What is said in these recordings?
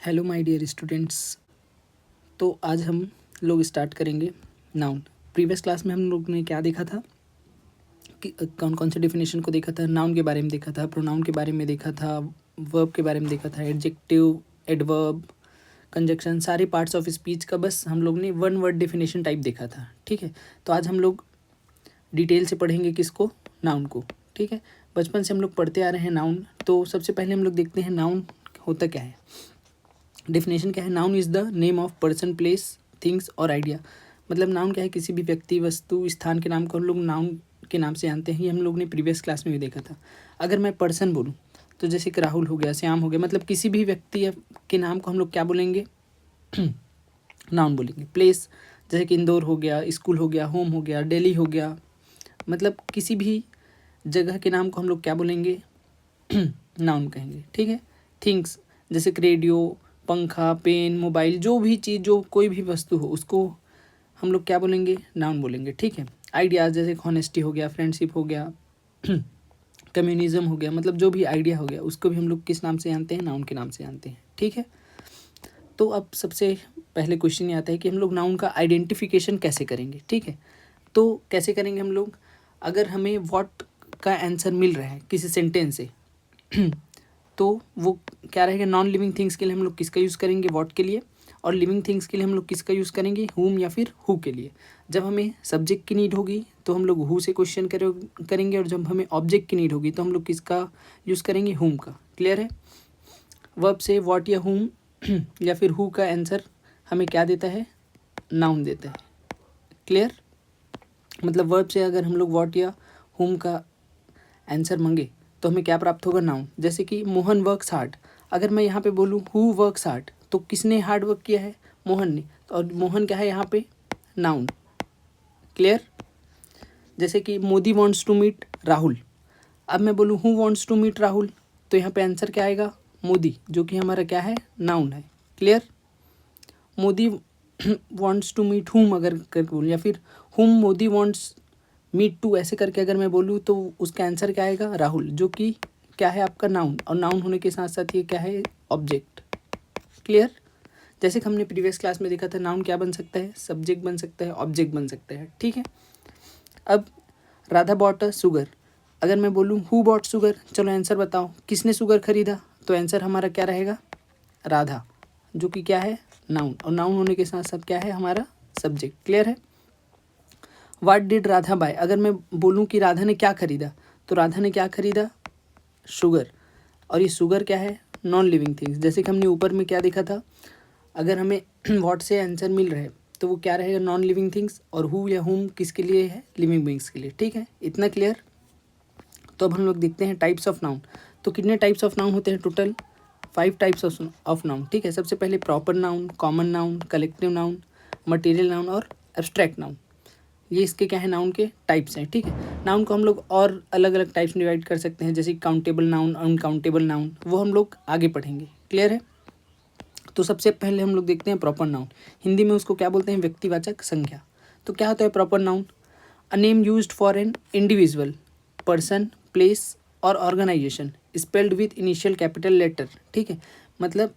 Hello my dear students. तो आज हम लोग स्टार्ट करेंगे नाउन। प्रीवियस क्लास में हम लोग ने क्या देखा था कि कौन कौन से डेफिनेशन को देखा था। नाउन के बारे में देखा था, प्रोनाउन के बारे में देखा था, वर्ब के बारे में देखा था, एडजेक्टिव, एडवर्ब, कंजक्शन, सारे पार्ट्स ऑफ स्पीच का बस हम लोग ने वन वर्ड डेफिनेशन टाइप देखा था। ठीक है, तो आज हम लोग डिटेल से पढ़ेंगे किसको, नाउन को। ठीक है, बचपन से हम लोग पढ़ते आ रहे हैं नाउन। तो सबसे पहले हम लोग देखते हैं नाउन होता क्या है। डेफिनेशन क्या है? Noun is the name of person, place, things और आइडिया। मतलब नाउन क्या है? किसी भी व्यक्ति, वस्तु, स्थान के नाम को हम लोग नाउन के नाम से जानते हैं। ये हम लोग ने प्रीवियस क्लास में भी देखा था। अगर मैं पर्सन बोलूँ तो जैसे कि राहुल हो गया, श्याम हो गया, मतलब किसी भी व्यक्ति के नाम को हम लोग क्या बोलेंगे? नाउन बोलेंगे। प्लेस जैसे कि इंदौर हो गया, स्कूल हो गया, होम हो गया, दिल्ली हो गया, मतलब किसी भी जगह के नाम को हम लोग क्या बोलेंगे? नाउन कहेंगे। ठीक है। थिंग्स जैसे कि रेडियो, पंखा, पेन, मोबाइल, जो भी चीज़, जो कोई भी वस्तु हो, उसको हम लोग क्या बोलेंगे? नाउन बोलेंगे। ठीक है। आइडियाज़ जैसे हॉनेस्टी हो गया, फ्रेंडशिप हो गया, कम्युनिज्म हो गया, मतलब जो भी आइडिया हो गया उसको भी हम लोग किस नाम से जानते हैं? नाउन के नाम से जानते हैं। ठीक है। तो अब सबसे पहले क्वेश्चन ये आता है कि हम लोग नाउन का आइडेंटिफिकेशन कैसे करेंगे। ठीक है, तो कैसे करेंगे हम लोग? अगर हमें व्हाट का आंसर मिल रहा है किसी सेंटेंस से तो वो क्या रहेगा? नॉन लिविंग थिंग्स के लिए हम लोग किसका यूज़ करेंगे? व्हाट के लिए। और लिविंग थिंग्स के लिए हम लोग किसका यूज़ करेंगे? हुम या फिर हु के लिए। जब हमें सब्जेक्ट की नीड होगी तो हम लोग हु से क्वेश्चन करेंगे, और जब हमें ऑब्जेक्ट की नीड होगी तो हम लोग किसका यूज़ करेंगे? हुम का। क्लियर है? वर्ब से व्हाट या हुम या फिर हु का आंसर हमें क्या देता है? नाउन देता है। क्लियर? मतलब वर्ब से अगर हम लोग व्हाट या हुम का आंसर मांगे तो हमें क्या प्राप्त होगा? नाउन। जैसे कि मोहन वर्क्स हार्ड। अगर मैं यहाँ पे बोलूँ हु वर्क्स हार्ड, तो किसने हार्ड वर्क किया है? मोहन ने। और मोहन क्या है यहाँ पे? नाउन। क्लियर? जैसे कि Modi wants to meet Rahul. अब मैं बोलूँ who wants to meet Rahul, तो यहाँ पे आंसर क्या आएगा? मोदी, जो कि हमारा क्या है? नाउन है। Clear? Modi wants to meet whom अगर करके बोलूँ, या फिर हुम मोदी वांट्स मीट टू, ऐसे करके अगर मैं बोलूँ तो उसका आंसर क्या आएगा? राहुल, जो कि क्या है? आपका नाउन। और नाउन होने के साथ साथ ये क्या है? ऑब्जेक्ट। क्लियर? जैसे कि हमने प्रीवियस क्लास में देखा था, नाउन क्या बन सकता है? सब्जेक्ट बन सकता है, ऑब्जेक्ट बन सकता है। ठीक है। अब राधा बॉट अ शुगर। अगर मैं बोलूँ हु बॉट शुगर, चलो आंसर बताओ किसने शुगर खरीदा, तो आंसर हमारा क्या रहेगा? राधा, जो कि क्या है? नाउन। और नाउन होने के साथ साथ क्या है? हमारा सब्जेक्ट। क्लियर है? What did Radha buy. अगर मैं बोलूँ कि राधा ने क्या खरीदा, तो राधा ने क्या खरीदा? शुगर। और ये शुगर क्या है? Non living things. जैसे कि हमने ऊपर में क्या देखा था, अगर हमें व्हाट से आंसर मिल रहा है तो वो क्या रहेगा? Non living things. और हु या हुम किसके लिए है? लिविंग बींग्स के लिए। ठीक है, इतना क्लियर? तो अब हम लोग देखते हैं टाइप्स ऑफ नाउन। तो कितने टाइप्स ऑफ नाउन होते हैं? Total 5 types of noun. ठीक है। सबसे पहले proper noun, common noun, collective noun, material noun और एब्स्ट्रैक्ट नाउन। ये इसके क्या है? नाउन के टाइप्स हैं। ठीक है। नाउन को हम लोग और अलग अलग टाइप्स में डिवाइड कर सकते हैं, जैसे काउंटेबल नाउन, अनकाउंटेबल नाउन, वो हम लोग आगे पढ़ेंगे। क्लियर है? तो सबसे पहले हम लोग देखते हैं प्रॉपर नाउन। हिंदी में उसको क्या बोलते हैं? व्यक्तिवाचक संख्या। तो क्या होता है proper noun? A name used for an individual, person, place और organisation spelled with initial capital letter. ठीक है। मतलब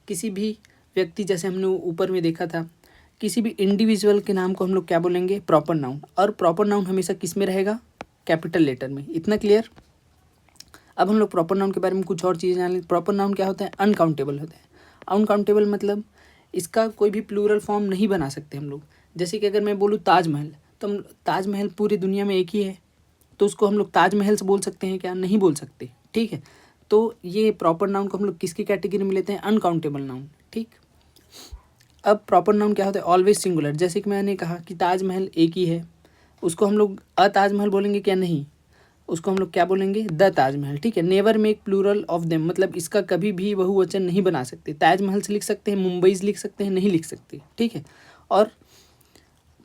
किसी भी व्यक्ति, जैसे हमने ऊपर में देखा था, किसी भी इंडिविजुअल के नाम को हम लोग क्या बोलेंगे? Proper noun. और प्रॉपर नाउन हमेशा किस में रहेगा? कैपिटल लेटर में। इतना क्लियर? अब हम लोग प्रॉपर नाउन के बारे में कुछ और चीज़ें जान लें। प्रॉपर नाउन क्या होता है? अनकाउंटेबल होता है। अनकाउंटेबल मतलब इसका कोई भी प्लूरल फॉर्म नहीं बना सकते हम लोग। जैसे कि अगर मैं बोलूँ ताजमहल, तो हम ताजमहल पूरी दुनिया में एक ही है, तो उसको हम लोग ताजमहल से बोल सकते हैं क्या? नहीं बोल सकते। ठीक है। तो ये प्रॉपर नाउन को हम लोग किसकी कैटेगरी में लेते हैं? Uncountable noun. ठीक। अब प्रॉपर नाउन क्या होता है? Always singular. जैसे कि मैंने कहा कि ताजमहल एक ही है, उसको हम लोग अताजमहल बोलेंगे क्या? नहीं, उसको हम लोग क्या बोलेंगे? द ताजमहल। ठीक है। Never make plural of them, मतलब इसका कभी भी बहुवचन नहीं बना सकते। ताजमहल से लिख सकते हैं, मुंबई से लिख सकते हैं, नहीं लिख सकते। ठीक है। और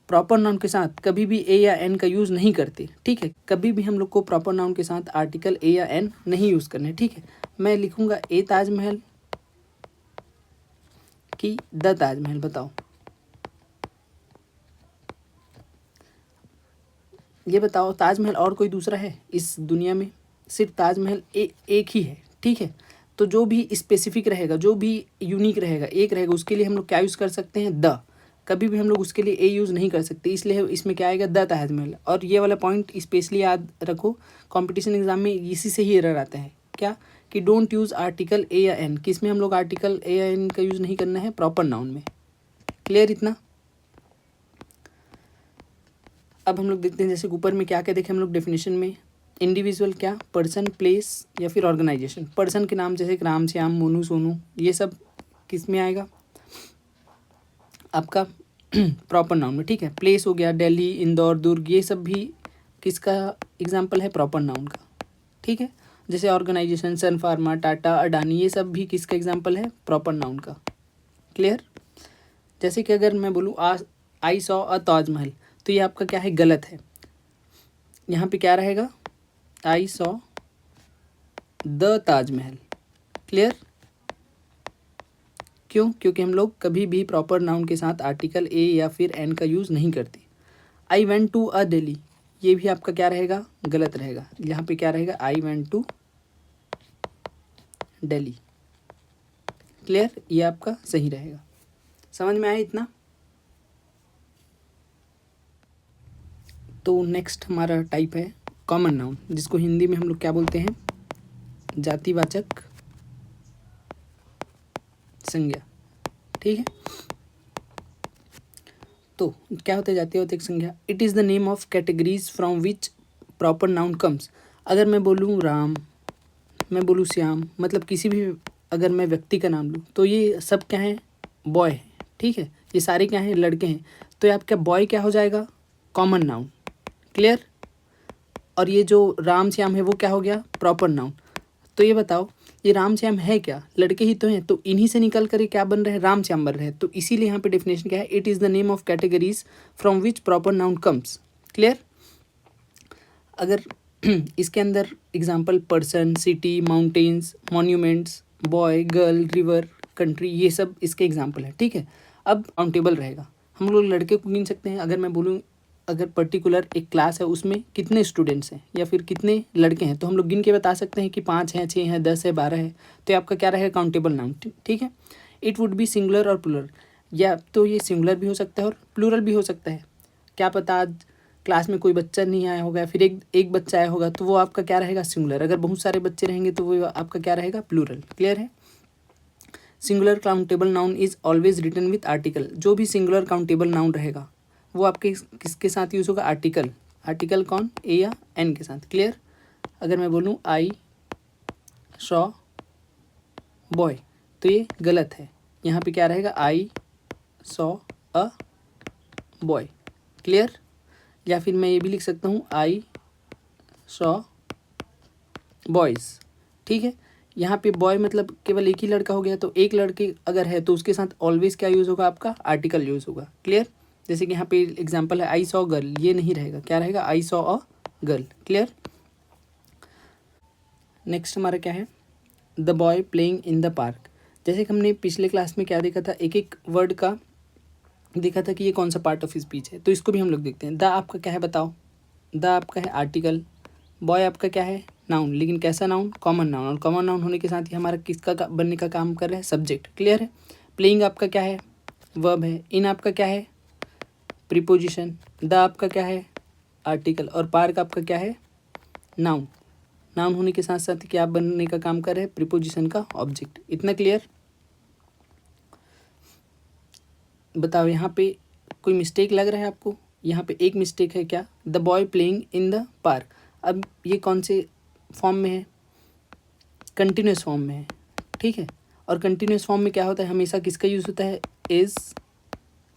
प्रॉपर नाउन के साथ कभी भी ए या एन का यूज़ नहीं करते। ठीक है। कभी भी हम लोग को प्रॉपर नाउन के साथ आर्टिकल ए या एन नहीं यूज़ करने। ठीक है। मैं लिखूँगा ए ताजमहल कि द ताजमहल, बताओ। ये बताओ, ताजमहल और कोई दूसरा है इस दुनिया में? सिर्फ ताजमहल एक ही है। ठीक है। तो जो भी स्पेसिफिक रहेगा, जो भी यूनिक रहेगा, एक रहेगा, उसके लिए हम लोग क्या यूज़ कर सकते हैं, द। कभी भी हम लोग उसके लिए ए यूज़ नहीं कर सकते, इसलिए इसमें क्या आएगा, द ताजमहल। और ये वाला पॉइंट स्पेशली याद रखो, कंपटीशन एग्जाम में इसी से ही एरर आता है, क्या कि डोंट यूज़ आर्टिकल ए या एन। किस में हम लोग आर्टिकल ए या एन का यूज़ नहीं करना है, प्रॉपर नाउन में। क्लियर इतना। अब हम लोग देखते हैं, जैसे ऊपर में क्या क्या देखे हम लोग डेफिनेशन में, इंडिविजुअल क्या, पर्सन, प्लेस या फिर ऑर्गेनाइजेशन। पर्सन के नाम जैसे राम, श्याम, मोनू, सोनू, ये सब किस में आएगा, आपका प्रॉपर नाउन में। ठीक है, प्लेस हो गया दिल्ली, इंदौर, दुर्ग, ये सब भी किसका एग्जाम्पल है, प्रॉपर नाउन का। ठीक है, जैसे ऑर्गेनाइजेशन, सन फार्मा, टाटा, अडानी, ये सब भी किसका एग्जाम्पल है, प्रॉपर नाउन का। क्लियर। जैसे कि अगर मैं बोलूँ आई सॉ अ ताजमहल, तो ये आपका क्या है, गलत है। यहाँ पे क्या रहेगा, I saw the Taj Mahal. Clear. क्यों, क्योंकि हम लोग कभी भी प्रॉपर नाउन के साथ आर्टिकल ए या फिर एन का यूज़ नहीं करते। I went to a Delhi, ये भी आपका क्या रहेगा, गलत रहेगा। यहाँ पे क्या रहेगा, I went to Delhi. Clear, ये आपका सही रहेगा। समझ में आया इतना। तो नेक्स्ट हमारा टाइप है कॉमन नाउन, जिसको हिंदी में हम लोग क्या बोलते हैं, जातिवाचक संज्ञा। ठीक है, तो क्या होता है जातिवाचक संज्ञा, it is the name of categories from which proper noun comes. अगर मैं बोलूँ राम, मैं बोलूँ श्याम, मतलब किसी भी अगर मैं व्यक्ति का नाम लूँ, तो ये सब क्या है, बॉय है। ठीक है, ये सारे क्या हैं, लड़के हैं। तो ये आपका बॉय क्या हो जाएगा, कॉमन नाउन। क्लियर। और ये जो राम श्याम है वो क्या हो गया, प्रॉपर नाउन। तो ये बताओ, ये राम श्याम है क्या, लड़के ही तो हैं, तो इन्हीं से निकल कर क्या बन रहे हैं, राम श्याम बन रहे हैं। तो इसीलिए यहाँ पे डेफिनेशन क्या है, it is the name of categories from which proper noun comes. Clear. अगर इसके अंदर example person, city, mountains, monuments, boy, girl, river, country, ये सब इसके एग्जांपल है। ठीक है, अब काउंटेबल रहेगा, हम लोग लड़के को गिन सकते हैं। अगर मैं बोलूँ, अगर पर्टिकुलर एक क्लास है उसमें कितने स्टूडेंट्स हैं या फिर कितने लड़के हैं, तो हम लोग गिन के बता सकते हैं कि 5 हैं, 6 हैं, 10 है, 12 है। तो ये आपका क्या रहेगा, काउंटेबल नाउन। ठीक है, इट वुड बी सिंगुलर और प्लूरल, या तो ये सिंगुलर भी हो सकता है और प्लूरल भी हो सकता है। क्या पता आज क्लास में कोई बच्चा नहीं आया होगा, फिर एक बच्चा आया होगा, तो वो आपका क्या रहेगा, सिंगुलर। अगर बहुत सारे बच्चे रहेंगे तो वो आपका क्या रहेगा, प्लूरल। क्लियर है। Singular countable noun is always written with article. जो भी सिंगुलर काउंटेबल नाउन रहेगा वो आपके किसके साथ यूज़ होगा, आर्टिकल। आर्टिकल कौन, ए या एन के साथ। क्लियर। अगर मैं बोलूँ आई सॉ बॉय, तो ये गलत है। यहाँ पे क्या रहेगा, I saw a boy. Clear. या फिर मैं ये भी लिख सकता हूँ, आई सॉ बॉयज़। ठीक है, यहाँ पे बॉय मतलब केवल एक ही लड़का हो गया, तो एक लड़के अगर है तो उसके साथ ऑलवेज क्या यूज़ होगा, आपका आर्टिकल यूज़ होगा। क्लियर। जैसे कि यहाँ पे एग्जांपल है आई सॉ गर्ल, ये नहीं रहेगा, क्या रहेगा, I saw a girl. Clear. Next हमारा क्या है, the boy playing in the park. जैसे कि हमने पिछले क्लास में क्या देखा था, एक एक वर्ड का देखा था कि ये कौन सा पार्ट ऑफ स्पीच है, तो इसको भी हम लोग देखते हैं। द आपका क्या है, बताओ। द आपका है आर्टिकल, बॉय आपका क्या है, नाउन, लेकिन कैसा नाउन, कॉमन नाउन। और कॉमन नाउन होने के साथ ही हमारा किसका बनने का काम कर रहा है, सब्जेक्ट। क्लियर है। प्लेइंग आपका क्या है, वर्ब है। इन आपका क्या है, प्रीपोजिशन। द आपका क्या है, आर्टिकल। और पार्क आपका क्या है, नाउन। नाउन होने के साथ साथ क्या बनने का काम कर रहे हैं, प्रीपोजिशन का ऑब्जेक्ट। इतना क्लियर। बताओ यहाँ पे कोई मिस्टेक लग रहा है आपको, यहाँ पे एक मिस्टेक है, क्या, the boy playing in the park. अब ये कौन से फॉर्म में है, कंटिन्यूस फॉर्म में है। ठीक है, और कंटिन्यूस फॉर्म में क्या होता है, हमेशा किसका यूज़ होता है, इज़,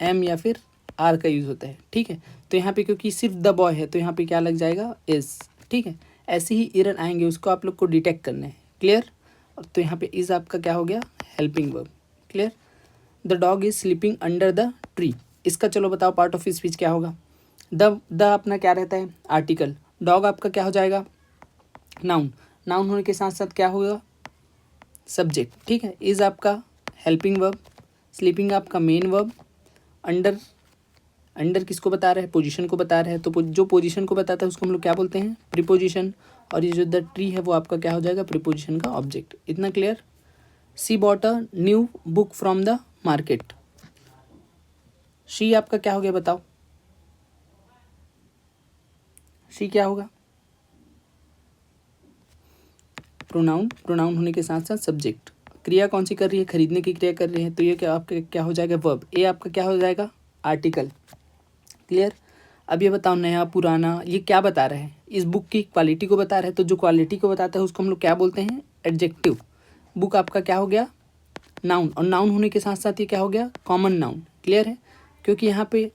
एम या फिर आर का यूज़ होता है। ठीक है, तो यहाँ पे क्योंकि सिर्फ द बॉय है तो यहाँ पे क्या लग जाएगा, इज़। ठीक है, ऐसे ही एरर आएंगे, उसको आप लोग को डिटेक्ट करना है। क्लियर। तो यहाँ पे इज़ आपका क्या हो गया, helping verb. Clear. The dog is sleeping under the tree, इसका चलो बताओ पार्ट ऑफ स्पीच क्या होगा। द अपना क्या रहता है, आर्टिकल। डॉग आपका क्या हो जाएगा, नाउन। नाउन होने के साथ साथ क्या होगा, सब्जेक्ट। ठीक है, इज़ आपका हेल्पिंग वर्ब, स्लीपिंग आपका मेन वर्ब, अंडर किसको बता रहा है, पोजीशन को बता रहा है, तो जो पोजीशन को बताता है उसको हम लोग क्या बोलते हैं, प्रीपोजिशन। और ये जो द ट्री है वो आपका क्या हो जाएगा, प्रीपोजिशन का ऑब्जेक्ट। इतना clear. She bought a new book from the market. She आपका क्या हो गया बताओ, शी क्या होगा? प्रोनाउन, प्रोनाउन होने के साथ साथ सब्जेक्ट। क्रिया कौन सी कर रही है? खरीदने की क्रिया कर रही है, तो ये क्या आपका क्या हो जाएगा? वर्ब। ए आपका क्या हो जाएगा? आर्टिकल। क्लियर। अब ये बताओ, नया पुराना ये क्या बता रहा है? इस बुक की क्वालिटी को बता रहा है, तो जो क्वालिटी को बताता है उसको हम लोग क्या बोलते हैं? एडजेक्टिव। बुक आपका क्या हो गया? नाउन। और नाउन होने के साथ साथ ये क्या हो गया? Common noun. क्लियर है? क्योंकि यहाँ पे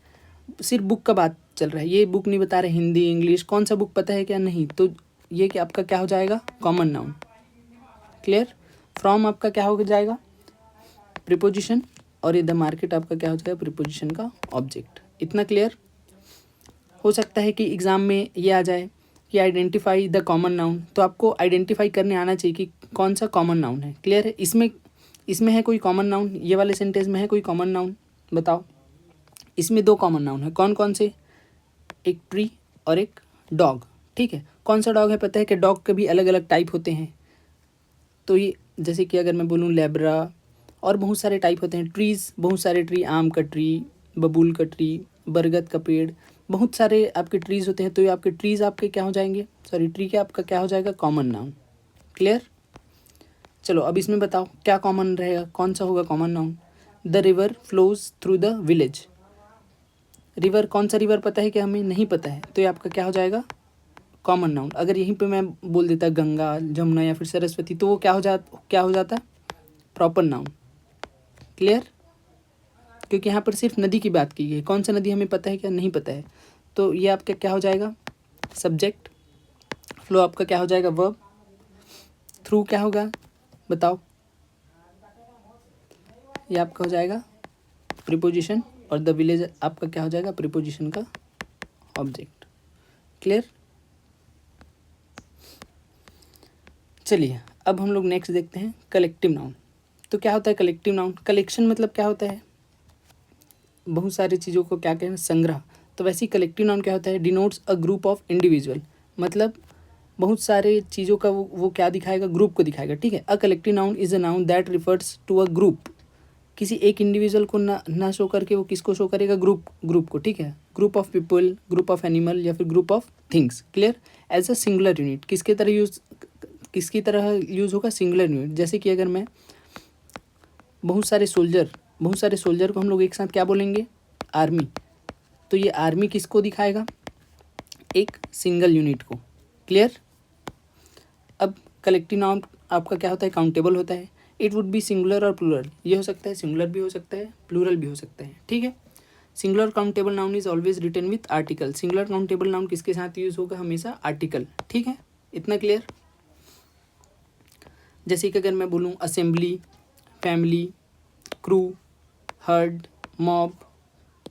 सिर्फ बुक का बात चल रहा है, ये बुक नहीं बता रहे हिंदी इंग्लिश कौन सा बुक पता है क्या? नहीं, तो ये क्या आपका क्या हो जाएगा? Common noun. क्लियर। फ्रॉम आपका क्या हो जाएगा? प्रीपोजिशन। और ये द मार्केट आपका क्या हो जाएगा? प्रीपोजिशन का ऑब्जेक्ट। इतना क्लियर? हो सकता है कि एग्ज़ाम में ये आ जाए कि आइडेंटिफाई द कॉमन नाउन, तो आपको आइडेंटिफाई करने आना चाहिए कि कौन सा कॉमन नाउन है। क्लियर है? इसमें है कोई कॉमन नाउन? ये वाले सेंटेंस में है कोई कॉमन नाउन? बताओ। इसमें दो कॉमन नाउन है, कौन कौन से? एक ट्री और एक डॉग। ठीक है, कौन सा डॉग है पता है? कि डॉग के भी अलग अलग टाइप होते हैं। तो ये जैसे कि अगर मैं बोलूँ लेब्रा, और बहुत सारे टाइप होते हैं। ट्रीज़, बहुत सारे ट्री, आम का ट्री, बबूल का ट्री, बरगद का पेड़, बहुत सारे आपके ट्रीज़ होते हैं। तो ये आपके ट्रीज़ आपके क्या हो जाएंगे? सॉरी, ट्री के आपका क्या हो जाएगा? Common noun. क्लियर? चलो अब इसमें बताओ क्या कॉमन रहेगा, कौन सा होगा common noun? The river flows through the village. River, कौन सा रिवर पता है कि हमें नहीं पता है, तो ये आपका क्या हो जाएगा? Common noun. अगर यहीं पे मैं बोल देता गंगा, जमुना या फिर सरस्वती, तो वो क्या हो जाता? Proper noun. क्लियर? क्योंकि यहाँ पर सिर्फ नदी की बात की गई है, कौन सा नदी हमें पता है क्या? नहीं पता है, तो ये आपका क्या हो जाएगा? सब्जेक्ट। फ्लो आपका क्या हो जाएगा? वर्ब। थ्रू क्या होगा बताओ? ये आपका हो जाएगा प्रीपोजिशन, और द विलेज आपका क्या हो जाएगा? प्रीपोजिशन का ऑब्जेक्ट। क्लियर? चलिए अब हम लोग नेक्स्ट देखते हैं कलेक्टिव नाउन। तो क्या होता है कलेक्टिव नाउन? कलेक्शन मतलब क्या होता है? बहुत सारी चीज़ों को क्या कहते हैं? संग्रह। तो वैसे ही कलेक्टिव नाउन क्या होता है? Denotes a group of individual. मतलब बहुत सारे चीज़ों का वो क्या दिखाएगा? ग्रुप को दिखाएगा। ठीक है, a collective noun is a noun that refers to a group. किसी एक इंडिविजुअल को ना शो करके वो किसको शो करेगा? ग्रुप को। ठीक है, group of people, group of animal या फिर group of things. Clear? As a singular unit. किसकी तरह यूज़ होगा? Singular unit. जैसे कि अगर मैं बहुत सारे सोल्जर को हम लोग एक साथ क्या बोलेंगे? आर्मी। तो ये आर्मी किसको दिखाएगा? एक सिंगल यूनिट को। क्लियर? अब कलेक्टिव नाउन आपका क्या होता है? काउंटेबल होता है। इट वुड बी सिंगुलर और प्लूरल। ये हो सकता है सिंगुलर भी हो सकता है, प्लूरल भी हो सकता है। ठीक है, singular countable noun is always written with article. Singular countable noun किसके साथ यूज होगा? हमेशा आर्टिकल। ठीक है, इतना क्लियर? जैसे कि अगर मैं बोलूँ assembly, family, crew, heard, mob,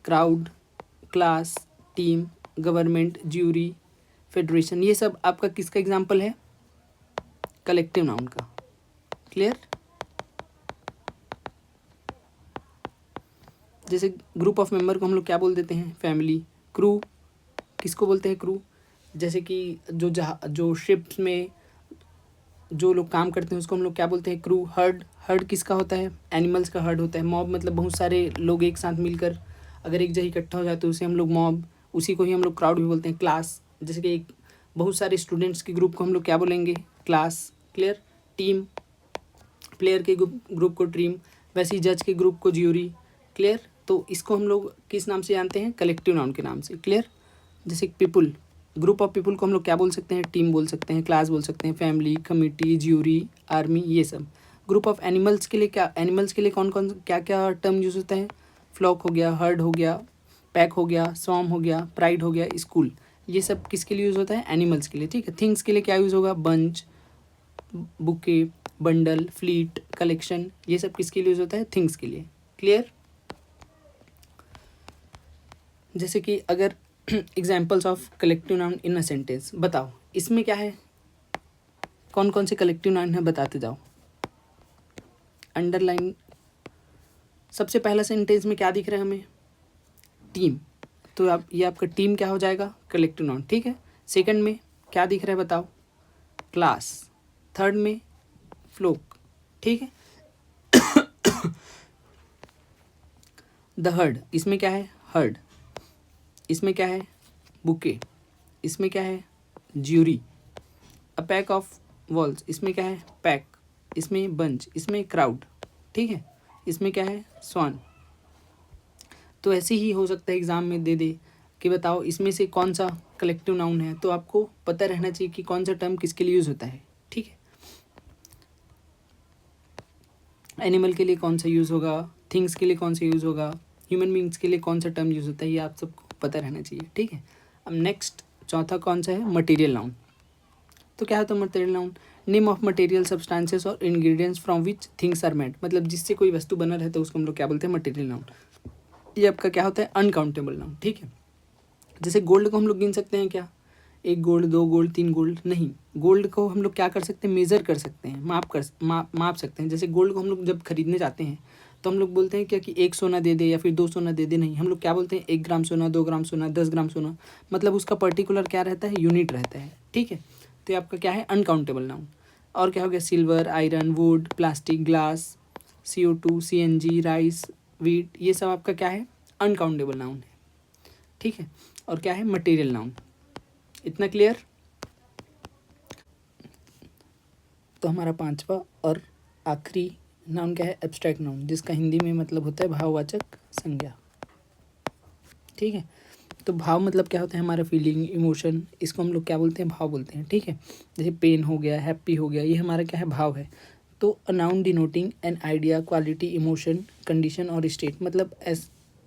crowd, class, team, government, jury, federation, ये सब आपका किसका एग्जाम्पल है? कलेक्टिव नाउन का। क्लियर? जैसे ग्रुप ऑफ मेंबर को हम लोग क्या बोल देते हैं? फैमिली। क्रू किसको बोलते हैं? क्रू। जैसे कि जो शिप्स में जो लोग काम करते हैं उसको हम लोग क्या बोलते हैं? क्रू। हर्ड किसका होता है? एनिमल्स का हर्ड होता है। मॉब मतलब बहुत सारे लोग एक साथ मिलकर अगर एक जगह इकट्ठा हो जाए तो उसे हम लोग मॉब, उसी को ही हम लोग क्राउड भी बोलते हैं। क्लास, जैसे कि एक बहुत सारे स्टूडेंट्स के ग्रुप को हम लोग क्या बोलेंगे? क्लास। क्लियर? टीम, प्लेयर के ग्रुप को टीम, वैसे ही जज के ग्रुप को ज्यूरी। क्लियर? तो इसको हम लोग किस नाम से जानते हैं? कलेक्टिव नाउन के नाम से। क्लियर? जैसे पीपुल, ग्रुप ऑफ पीपुल को हम लोग क्या बोल सकते हैं? टीम बोल सकते हैं, क्लास बोल सकते हैं, फैमिली, कमिटी, ज्यूरी, आर्मी, ये सब। ग्रुप ऑफ एनिमल्स के लिए क्या? एनिमल्स के लिए कौन कौन क्या क्या टर्म यूज होता है? फ्लॉक हो गया, हर्ड हो गया, पैक हो गया, स्वॉर्म हो गया, प्राइड हो गया, स्कूल। ये सब किसके लिए यूज़ होता है? एनिमल्स के लिए। ठीक है, थिंग्स के लिए क्या यूज़ होगा? Bunch, bouquet, bundle, fleet, collection, ये सब किसके लिए यूज़ होता है? थिंग्स के लिए। क्लियर? जैसे कि अगर examples of collective noun in a sentence बताओ, इसमें क्या है? कौन कौन से कलेक्टिव नाउन है बताते जाओ। अंडरलाइन। सबसे पहला सेंटेंस में क्या दिख रहा है हमें? टीम। तो आप ये आपका टीम क्या हो जाएगा? Collective noun. ठीक है, सेकंड में क्या दिख रहा है बताओ? क्लास। थर्ड में फ्लोक। ठीक है, द हर्ड, इसमें क्या है? हर्ड। इसमें क्या है? बुके। इसमें क्या है? Jury. A pack of walls, इसमें क्या है? पैक। इसमें बंच, इसमें क्राउड। ठीक है, इसमें क्या है? स्वान। तो ऐसे ही हो सकता है एग्जाम में दे दे कि बताओ इसमें से कौन सा कलेक्टिव नाउन है, तो आपको पता रहना चाहिए कि कौन सा टर्म किसके लिए यूज होता है। ठीक है, एनिमल के लिए कौन सा यूज होगा, थिंग्स के लिए कौन सा यूज होगा, ह्यूमन बींग्स के लिए कौन सा टर्म यूज होता है, ये आप सबको पता रहना चाहिए। ठीक है, अब नेक्स्ट चौथा कौन सा है? Material noun. तो क्या होता है material noun? Name of material substances और ingredients from which things are made, मतलब जिससे कोई वस्तु बना रहता है उसको हम लोग क्या बोलते हैं? Material noun. ये आपका क्या होता है? Uncountable noun. ठीक है, जैसे गोल्ड को हम लोग गिन सकते हैं क्या? 1 गोल्ड, 2 गोल्ड, 3 गोल्ड? नहीं, गोल्ड को हम लोग क्या कर सकते हैं? मेज़र कर सकते हैं, माप सकते हैं। जैसे गोल्ड को हम लोग जब खरीदने जाते हैं तो हम लोग बोलते हैं क्या कि 1 सोना दे दे या फिर 2 सोना दे दे? नहीं, हम लोग क्या बोलते हैं? 1 ग्राम सोना, 2 ग्राम सोना, 10 ग्राम सोना, मतलब उसका पर्टिकुलर क्या रहता है? यूनिट रहता है। ठीक है, तो ये आपका क्या है? Uncountable noun. और क्या हो गया? Silver, iron, would, plastic, glass, CO2, CNG, rice, wheat, ये सब आपका क्या है? अनकाउंटेबल नाउन है। ठीक है, और क्या है? Material noun. इतना क्लियर? तो हमारा पांचवा और आखिरी नाउन क्या है? एब्स्ट्रैक्ट नाउन, जिसका हिंदी में मतलब होता है भाववाचक संज्ञा। ठीक है, तो भाव मतलब क्या होता है? हमारा फीलिंग, इमोशन, इसको हम लोग क्या बोलते हैं? भाव बोलते हैं। ठीक है, जैसे पेन हो गया, हैप्पी हो गया, ये हमारा क्या है? भाव है। तो a noun denoting an idea, quality, emotion, condition और स्टेट, मतलब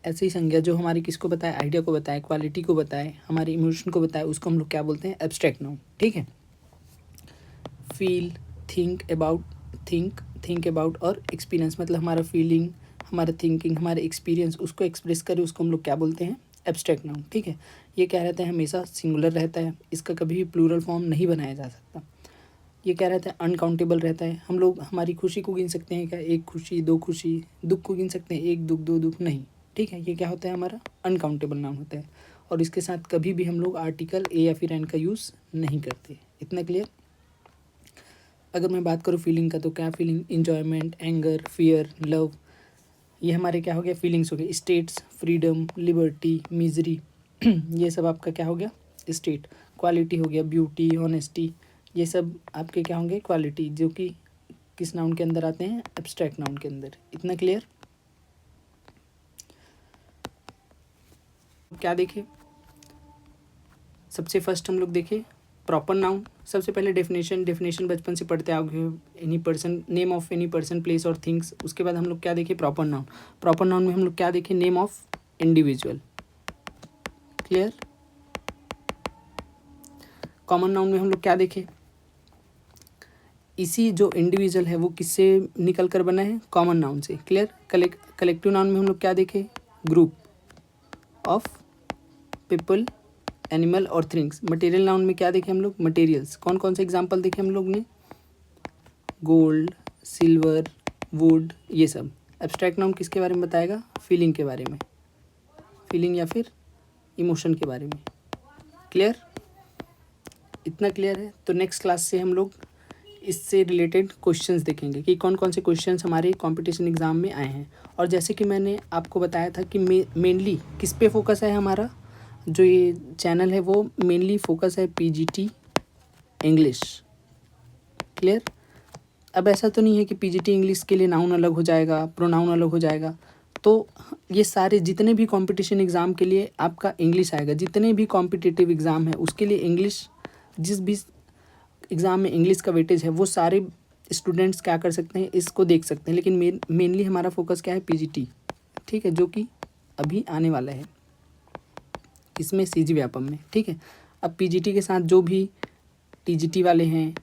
ऐसी संज्ञा जो हमारी किसको बताए? आइडिया को बताए, क्वालिटी को बताए, हमारे इमोशन को बताए, उसको हम लोग क्या बोलते हैं? Abstract noun. ठीक है, फील, थिंक अबाउट और एक्सपीरियंस, मतलब हमारा फीलिंग, हमारा थिंकिंग, हमारा एक्सपीरियंस, उसको एक्सप्रेस करे, उसको हम लोग क्या बोलते हैं? Abstract noun. ठीक है, ये क्या रहता है? हमेशा सिंगुलर रहता है, इसका कभी भी प्लूरल फॉर्म नहीं बनाया जा सकता। ये क्या रहता है? अनकाउंटेबल रहता है। हम लोग हमारी खुशी को गिन सकते हैं क्या? 1 खुशी, 2 खुशी, दुख को गिन सकते हैं 1 दुख, 2 दुख? नहीं। ठीक है, ये क्या होता है? हमारा अनकाउंटेबल नाउन होता है, और इसके साथ कभी भी हम लोग आर्टिकल ए या फिर एन का यूज़ नहीं करते। इतना क्लियर? अगर मैं बात करूँ फीलिंग का, तो क्या feeling? Enjoyment, anger, fear, love, ये हमारे क्या हो गया? फीलिंग्स हो गए। स्टेट्स, फ्रीडम, लिबर्टी, मिजरी, ये सब आपका क्या हो गया? स्टेट। क्वालिटी हो गया, ब्यूटी, ऑनेस्टी, ये सब आपके क्या होंगे? क्वालिटी, जो कि किस नाउन के अंदर आते हैं? एब्स्ट्रैक्ट नाउन के अंदर। इतना क्लियर? क्या देखें? सबसे फर्स्ट हम लोग देखें प्रॉपर नाउन। सबसे पहले डेफिनेशन बचपन से पढ़ते आओगे, any person, name of any person, place और थिंग्स। उसके बाद हम लोग क्या देखें? Proper noun. प्रॉपर नाउन में हम लोग क्या देखें? Name of individual. Clear? Common noun में हम लोग क्या देखें? इसी जो इंडिविजुअल है वो किससे निकल कर बना है? कॉमन नाउन से। क्लियर? कलेक्टिव नाउन में हम लोग क्या देखें? ग्रुप ऑफ पीपल, एनिमल और थिंग्स। मटेरियल नाउन में क्या देखें हम लोग? मटेरियल्स। कौन कौन से एग्जाम्पल देखे हम लोग ने? गोल्ड, सिल्वर, वुड, ये सब। एब्स्ट्रैक्ट नाउन किसके बारे में बताएगा? फीलिंग के बारे में, फीलिंग या फिर इमोशन के बारे में। क्लियर? इतना क्लियर है? तो नेक्स्ट क्लास से हम लोग इससे रिलेटेड क्वेश्चंस देखेंगे कि कौन कौन से क्वेश्चंस हमारे कंपटीशन एग्ज़ाम में आए हैं। और जैसे कि मैंने आपको बताया था कि मेनली किस पे फोकस है हमारा जो ये चैनल है, वो मेनली फोकस है PGT इंग्लिश। क्लियर? अब ऐसा तो नहीं है कि PGT इंग्लिश के लिए नाउन अलग हो जाएगा, प्रोनाउन अलग हो जाएगा। तो ये सारे जितने भी कंपटीशन एग्ज़ाम के लिए आपका इंग्लिश आएगा, जितने भी कॉम्पिटिटिव एग्ज़ाम है उसके लिए इंग्लिश, जिस भी एग्ज़ाम में इंग्लिश का वेटेज है वो सारे स्टूडेंट्स क्या कर सकते हैं? इसको देख सकते हैं। लेकिन मेनली हमारा फोकस क्या है? PGT। ठीक है, जो कि अभी आने वाला है इसमें CG व्यापम में। ठीक है, अब PGT के साथ जो भी TGT वाले हैं,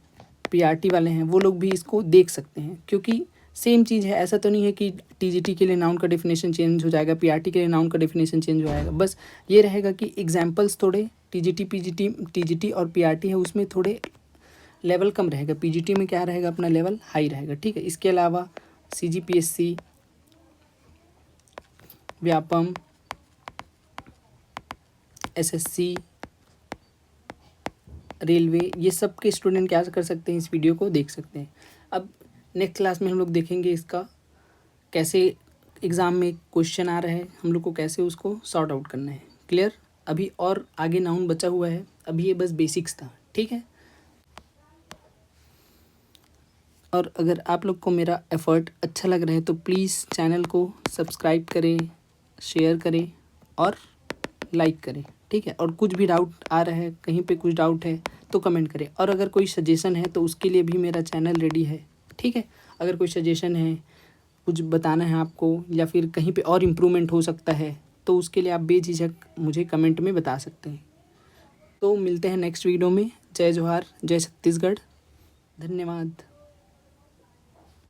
PRT वाले हैं, वो लोग भी इसको देख सकते हैं, क्योंकि सेम चीज़ है। ऐसा तो नहीं है कि TGT के लिए नाउन का डेफिनेशन चेंज हो जाएगा, PRT के लिए नाउन का डेफिनेशन चेंज हो जाएगा। बस ये रहेगा कि एग्जाम्पल्स थोड़े TGT और PRT है उसमें थोड़े लेवल कम रहेगा। PGT में क्या रहेगा? अपना लेवल हाई रहेगा। ठीक है, इसके अलावा CGPSC, व्यापम, SSC, रेलवे, ये सब के स्टूडेंट क्या कर सकते हैं? इस वीडियो को देख सकते हैं। अब नेक्स्ट क्लास में हम लोग देखेंगे इसका कैसे एग्ज़ाम में क्वेश्चन आ रहा है, हम लोग को कैसे उसको सॉर्ट आउट करना है। क्लियर? अभी और आगे नाउन बचा हुआ है, अभी ये बस बेसिक्स था, ठीक है। और अगर आप लोग को मेरा एफ़र्ट अच्छा लग रहा है तो प्लीज़ चैनल को सब्सक्राइब करें, शेयर करें और लाइक करें, ठीक है। और कुछ भी डाउट आ रहा है, कहीं पे कुछ डाउट है तो कमेंट करें। और अगर कोई सजेशन है तो उसके लिए भी मेरा चैनल रेडी है, ठीक है। अगर कोई सजेशन है, कुछ बताना है आपको, या फिर कहीं पे और इम्प्रूवमेंट हो सकता है, तो उसके लिए आप बेझिझक मुझे कमेंट में बता सकते हैं। तो मिलते हैं नेक्स्ट वीडियो में। जय जोहार, जय छत्तीसगढ़, धन्यवाद।